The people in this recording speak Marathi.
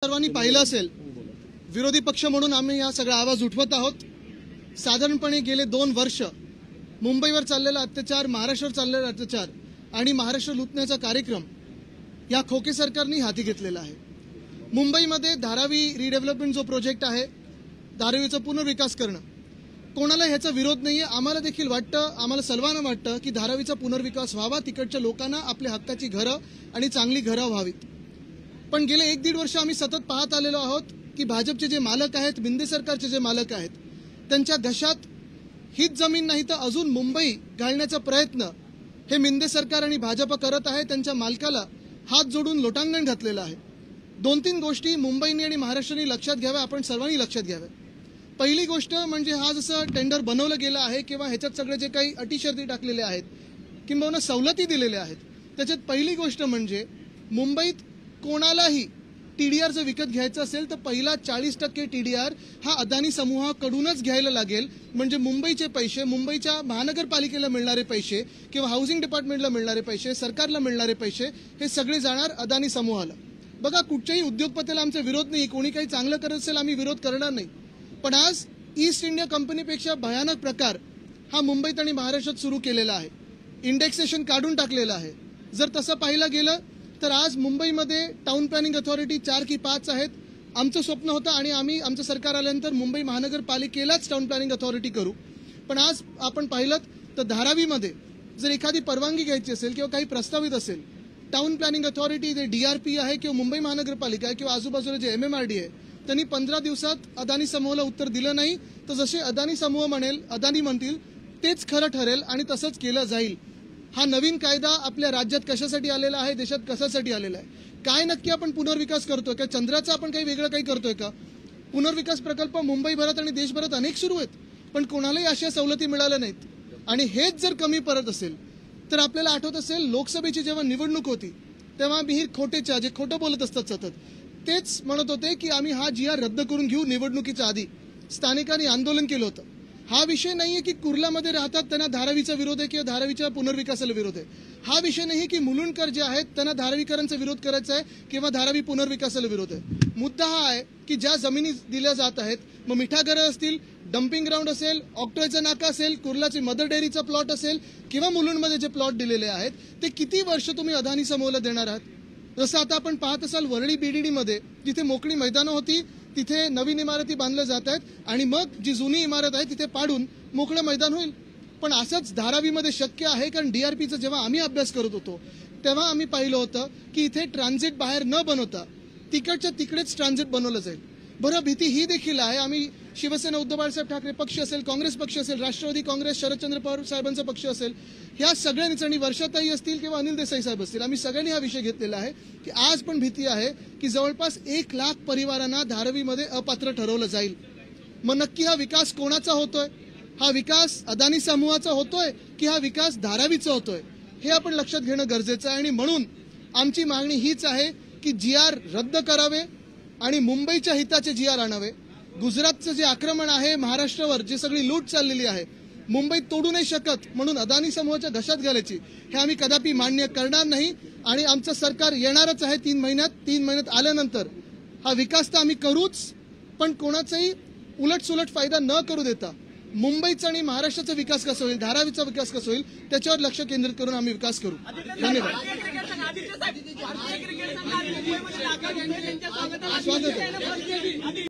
सर्वांनी पाहिलं असेल, विरोधी पक्ष म्हणून आम्ही हा सगळा आवाज उठवत आहोत। साधारणपणे गेले 2 वर्ष मुंबईवर चाललेला अत्याचार, महाराष्ट्रावर चाललेला अत्याचार आणि महाराष्ट्र लुटण्याचा कार्यक्रम या खोके सरकारने हाती घेतलेला आहे। मुंबईमध्ये धारावी रिडेव्हलपमेंट जो प्रोजेक्ट आहे, धारावीचा पुनर्विकास करणं, कोणाला ह्याचा विरोध नाहीये। आम्हाला देखील वाटतं, आम्हाला सर्वांना वाटतं की धारावीचा पुनर्विकास व्हावा, तिकडच्या लोकांना आपल्या हक्काची घरं आणि चांगली घरं व्हावीत। पण गेले 1-1.5 वर्ष आम्ही सतत पाहत आलेलो आहोत की भाजपचे जे मालक आहेत, मिंदे सरकारचे जे मालक आहेत, त्यांच्या घशात हीच जमीन नाही तर अजून मुंबई घालण्याचा प्रयत्न हे मिंदे सरकार आणि भाजप करत आहे। त्यांच्या मालकाला हात जोडून लोटांगण घातलेलं आहे। 2-3 गोष्टी मुंबईने आणि महाराष्ट्राने लक्षात घ्याव्या, आपण सर्वांनी लक्षात घ्याव्या। पहिली गोष्ट म्हणजे हा जसं टेंडर बनवलं गेलं आहे किंवा ह्याच्यात सगळे जे काही अटी शर्ती टाकलेले आहेत किंवा सवलती दिलेल्या आहेत, त्याच्यात पहिली गोष्ट म्हणजे मुंबईत कोणालाही टीडीआर जर विकत घ्यायचं असेल तर पहिला 40% टीडीआर हा अदानी समूहाकडूनच घ्यायला लागेल। म्हणजे मुंबईचे पैसे, मुंबईच्या महानगरपालिकेला मिळणारे पैसे किंवा हाऊसिंग डिपार्टमेंटला मिळणारे पैसे, सरकारला मिळणारे पैसे हे सगळे जाणार अदानी समूहाला। बघा, कुठच्याही उद्योगपतीला आमचा विरोध नाही, कोणी काही चांगलं करत असेल आम्ही विरोध करणार नाही, पण आज ईस्ट इंडिया कंपनीपेक्षा भयानक प्रकार हा मुंबईत आणि महाराष्ट्रात सुरू केलेला आहे। इंडेक्सेशन काढून टाकलेलं आहे। जर तसं पाहिलं गेलं तर आज मुंबईमध्ये टाउन प्लॅनिंग अथॉरिटी 4 की 5 आहेत। आमचं स्वप्न होतं आणि आम्ही आमचं सरकार आल्यानंतर मुंबई महानगरपालिकेलाच टाउन प्लॅनिंग अथॉरिटी करू। पण आज आपण पाहिलं तर धारावीमध्ये जर एखादी परवानगी घ्यायची असेल किंवा काही प्रस्तावित असेल, टाउन प्लॅनिंग अथॉरिटी जे डीआरपी आहे किंवा मुंबई महानगरपालिका आहे किंवा आजूबाजूला जे एमएमआरडी आहे, त्यांनी 15 दिवसात अदानी समूहाला उत्तर दिलं नाही तर जसे अदानी समूह म्हणेल, अदानी म्हणतील तेच खरं ठरेल आणि तसंच केलं जाईल। हा नवीन कायदा आपल्या राज्यात कशासाठी आलेला आहे, देशात कशासाठी आलेला आहे, काय नक्की आपण पुनर्विकास करतोय का, चंद्राचा आपण काही वेगळं काही करतोय का? पुनर्विकास प्रकल्प मुंबईभरात आणि देशभरात अनेक सुरू आहेत, पण कोणालाही अशा सवलती मिळाल्या नाहीत। आणि हेच जर कमी पडत असेल तर आपल्याला आठवत असेल लोकसभेची जेव्हा निवडणूक होती तेव्हा मिहीर खोटेच्या जे खोटं बोलत असतात सतत, तेच म्हणत होते की आम्ही हा GR रद्द करून घेऊ। निवडणुकीच्या आधी स्थानिकांनी आंदोलन केलं होतं। हा विषय नाहीये की कुर्लामध्ये राहतात त्यांना धारावीचा विरोध आहे किंवा धारावीच्या पुनर्विकासाला विरोध आहे। हा विषय नाही की मुलुंडकर जे आहेत त्यांना धारावीकरांचा विरोध करायचा आहे किंवा धारावी पुनर्विकासाला विरोध आहे। मुद्दा हा आहे की ज्या जमिनी दिल्या जात आहेत, मग मिठागरं असतील, डम्पिंग ग्राउंड असेल, ऑक्टोयचा नाका असेल, कुर्लाची मदर डेअरीचा प्लॉट असेल किंवा मुलुंडमध्ये जे प्लॉट दिलेले आहेत, ते किती वर्ष तुम्ही अदानी समूहाला देणार आहात? जसं आता आपण पाहत असाल वरळी BDD मध्ये जिथे मोकळी मैदानं होती तिथे नवीन इमारती बांधल्या जात आहेत आणि मग जी जुनी इमारत आहे तिथे पाडून मोकळं मैदान होईल। पण असंच धारावीमध्ये शक्य आहे, कारण DRPचा जेव्हा आम्ही अभ्यास करत होतो तेव्हा आम्ही पाहिलं होतं की इथे ट्रान्झिट बाहेर न बनवता तिकडच्या तिकडेच ट्रान्झिट बनवलं जाईल। बरं, भीती ही देखील आहे, आम्ही शिवसेना उद्धव बाळासाहेब ठाकरे पक्ष असेल, काँग्रेस पक्ष असेल, राष्ट्रवादी काँग्रेस, शरदचंद्र पवार साहेबांचा पक्ष असेल, ह्या सगळ्यांनीच आणि वर्षाताई असतील किंवा अनिल देसाई साहेब असतील, आम्ही सगळ्यांनी हा विषय घेतलेला आहे की आज पण भीती आहे की जवळपास 1 लाख परिवारांना धारावीमध्ये अपात्र ठरवलं जाईल। मग नक्की हा विकास कोणाचा होतोय? हा विकास अदानी समूहाचा होतोय की हा विकास धारावीचा होतोय? हे आपण लक्षात घेणं गरजेचं आहे। आणि म्हणून आमची मागणी हीच आहे की GR रद्द करावे आणि मुंबईच्या हिताचे GR आणावे। गुजरातचं जे आक्रमण आहे महाराष्ट्रावर, जे सगळी लूट चाललेली आहे, मुंबईत तोडू नाही शकत म्हणून अदानी समूहाच्या घशात घालायची हे आम्ही कदापि मान्य करणार नाही। आणि आमचं सरकार येणारच आहे 3 महिन्यात आल्यानंतर हा विकास तर आम्ही करूच, पण कोणाचाही उलटसुलट फायदा न करू देता मुंबईचा आणि महाराष्ट्राचा विकास कसा होईल, धारावीचा विकास कसा होईल त्याच्यावर लक्ष केंद्रित करून आम्ही विकास करू। धन्यवाद। स्वागत आहे।